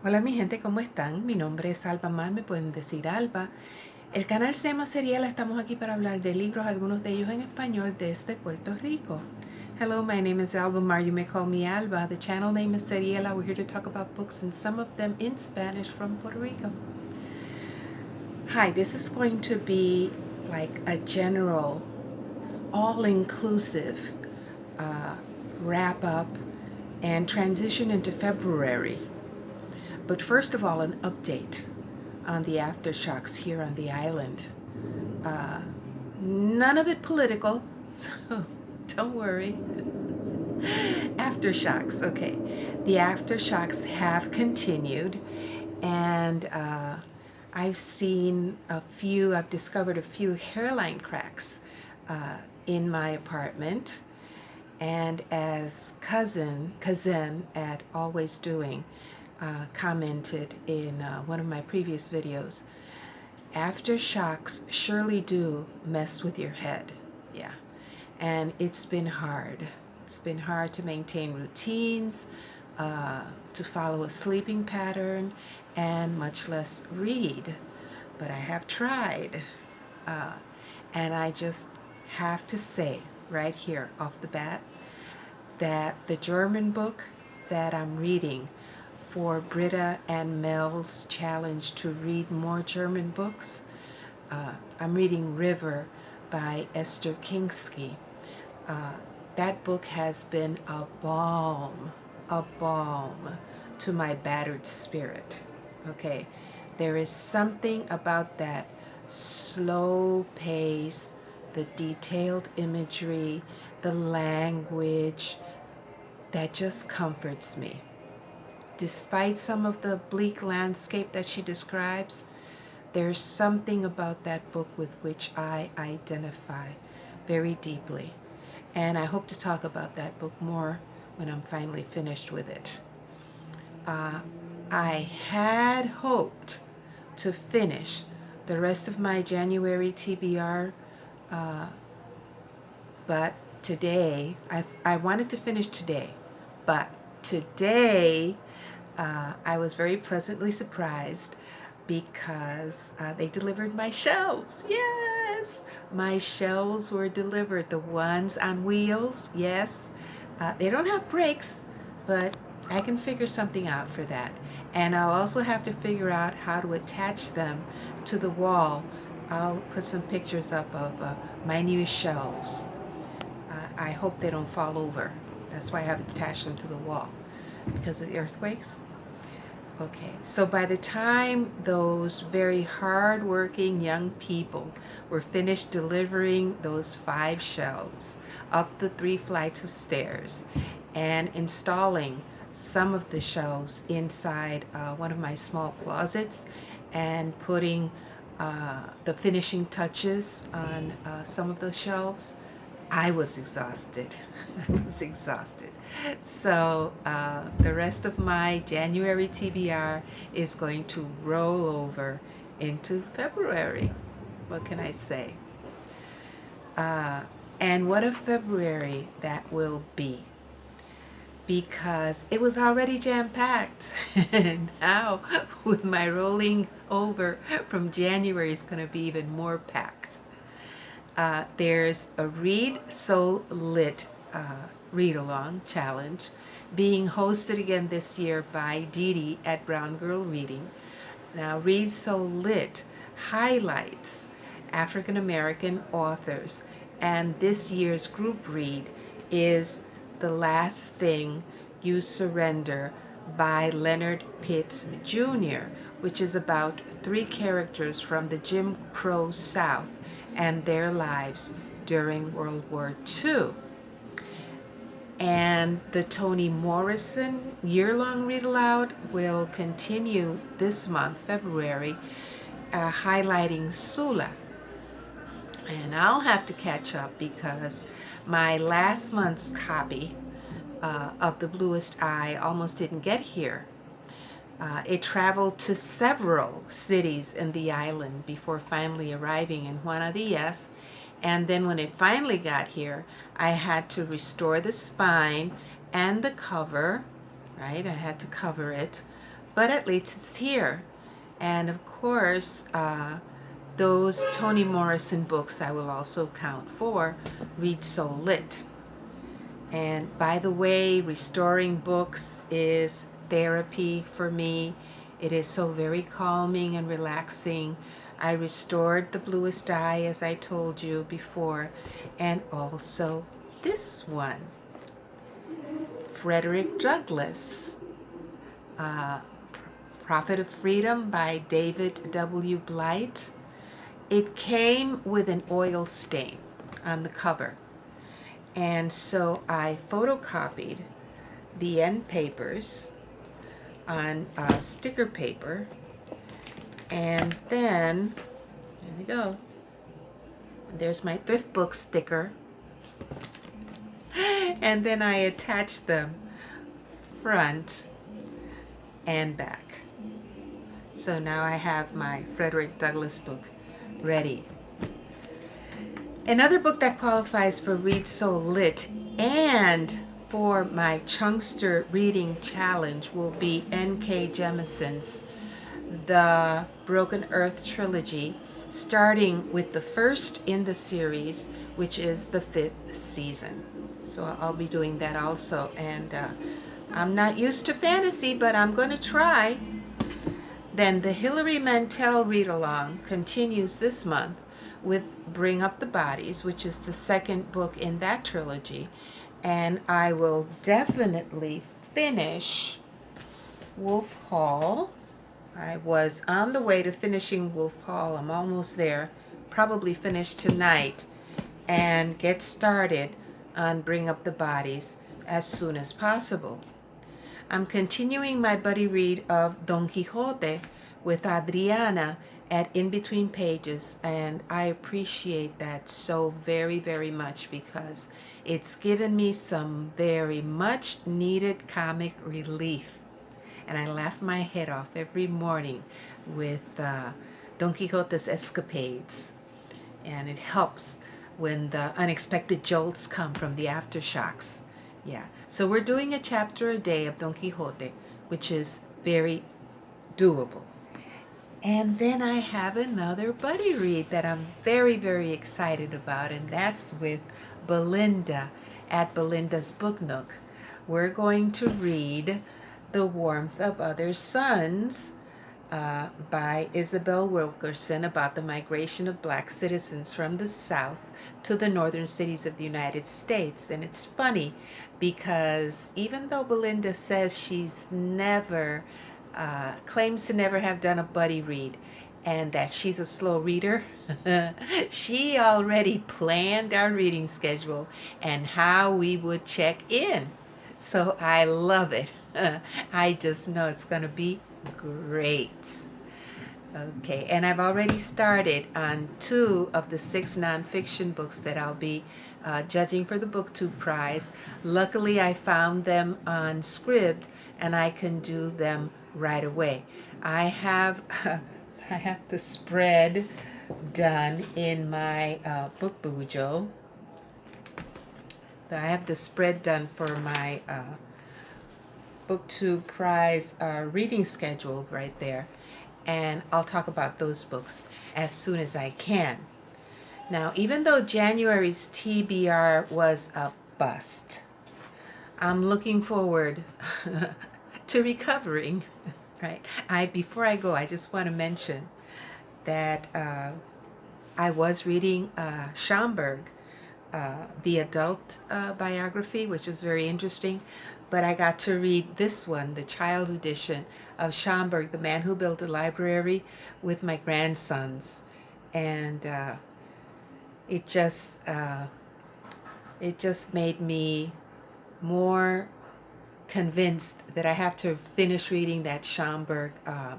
Hola mi gente, ¿cómo están? Mi nombre es Alba Mar, me pueden decir Alba. El canal Sema Serial, estamos aquí para hablar de libros, algunos de ellos en español, desde Puerto Rico. Hello, my name is Alba Mar, you may call me Alba. The channel name is Seriela. We're here to talk about books and some of them in Spanish from Puerto Rico. Hi, this is going to be like a general, all-inclusive wrap up and transition into February. But first of all, an update on the aftershocks here on the island. None of it political. Don't worry. Aftershocks, okay. The aftershocks have continued, and I've discovered a few hairline cracks in my apartment. And as Kazen at Always Doing commented in one of my previous videos, aftershocks surely do mess with your head. Yeah. And it's been hard. It's been hard to maintain routines, to follow a sleeping pattern, and much less read. But I have tried. And I just have to say right here off the bat that the German book that I'm reading for Britta and Mel's challenge to read more German books, I'm reading River by Esther Kingsky. That book has been a balm to my battered spirit. Okay, there is something about that slow pace, the detailed imagery, the language that just comforts me. Despite some of the bleak landscape that she describes, there's something about that book with which I identify very deeply. And I hope to talk about that book more when I'm finally finished with it. I had hoped to finish the rest of my January TBR, but today, I wanted to finish today, but today I was very pleasantly surprised because they delivered my shelves. Yes, my shelves were delivered, the ones on wheels. Yes, they don't have brakes, but I can figure something out for that. And I'll also have to figure out how to attach them to the wall. I'll put some pictures up of my new shelves. I hope they don't fall over. That's why I have attached them to the wall, because of the earthquakes. Okay, so by the time those very hard-working young people were finished delivering those 5 shelves up the 3 flights of stairs and installing some of the shelves inside one of my small closets and putting the finishing touches on some of the shelves, I was exhausted. I was exhausted. So the rest of my January TBR is going to roll over into February. What can I say? And what a February that will be, because it was already jam-packed. And now with my rolling over from January, it's going to be even more packed. There's a ReadSoulLit Readalong challenge being hosted again this year by Didi at Brown Girl Reading. Now, ReadSoulLit highlights African American authors, and this year's group read is The Last Thing You Surrender by Leonard Pitts Jr., which is about 3 characters from the Jim Crow South and their lives during World War II. And the Toni Morrison year-long read aloud will continue this month, February, highlighting Sula. And I'll have to catch up because my last month's copy of The Bluest Eye almost didn't get here. It traveled to several cities in the island before finally arriving in Juana Diaz. And then when it finally got here, I had to restore the spine and the cover, right? I had to cover it but at least it's here. And of course, those Toni Morrison books I will also count for ReadSoulLit. And by the way, restoring books is therapy for me. It is so very calming and relaxing. I restored The Bluest Eye, as I told you before, and also this one, Frederick Douglass, Prophet of Freedom by David W. Blight. It came with an oil stain on the cover. And so I photocopied the end papers on sticker paper, and then, there you go, there's my thrift book sticker, and then I attached them front and back. So now I have my Frederick Douglass book ready. Another book that qualifies for ReadSoulLit and for my Chunkster Reading Challenge will be N.K. Jemison's The Broken Earth Trilogy, starting with the first in the series, which is the 5th season. So I'll be doing that also. And I'm not used to fantasy, but I'm going to try. Then the Hilary Mantel Readalong continues this month with Bring Up the Bodies, which is the second book in that trilogy. And I will definitely finish Wolf Hall. I was on the way to finishing Wolf Hall. I'm almost there. Probably finish tonight and get started on Bring Up the Bodies as soon as possible. I'm continuing my buddy read of Don Quixote with Adriana at In Between Pages, and I appreciate that so very, very much because it's given me some very much needed comic relief. And I laugh my head off every morning with Don Quixote's escapades. And it helps when the unexpected jolts come from the aftershocks. Yeah, so we're doing a chapter a day of Don Quixote, which is very doable. And then I have another buddy read that I'm very, very excited about, and that's with Belinda at Belinda's Book Nook. We're going to read The Warmth of Other Suns by Isabel Wilkerson, about the migration of black citizens from the South to the northern cities of the United States. And it's funny because even though Belinda says she's never claims to never have done a buddy read and that she's a slow reader, she already planned our reading schedule and how we would check in. So I love it. I just know it's going to be great. Okay, and I've already started on 2 of the 6 nonfiction books that I'll be judging for the Booktube Prize. Luckily, I found them on Scribd, and I can do them right away. I have the spread done in my Book Bujo. I have the spread done for my Booktube Prize reading schedule right there, and I'll talk about those books as soon as I can. Now, even though January's TBR was a bust, I'm looking forward to recovering. Right. Before I go, I just want to mention that I was reading Schomburg, the adult biography, which was very interesting. But I got to read this one, the child's edition of Schomburg, The Man Who Built a Library, with my grandsons, and it just made me more convinced that I have to finish reading that Schomburg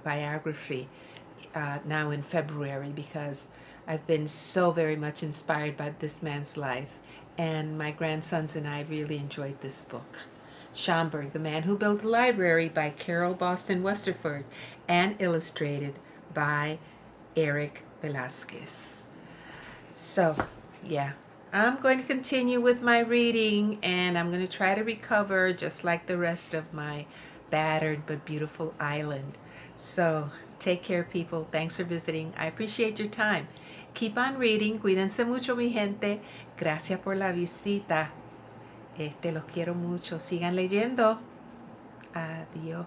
biography now in February, because I've been so very much inspired by this man's life, and my grandsons and I really enjoyed this book. Schomburg, The Man Who Built a Library by Carol Boston Westerford, and illustrated by Eric Velasquez. So, yeah, I'm going to continue with my reading, and I'm going to try to recover just like the rest of my battered but beautiful island. So take care, people. Thanks for visiting. I appreciate your time. Keep on reading. Cuídense mucho, mi gente. Gracias por la visita. Los quiero mucho. Sigan leyendo. Adiós.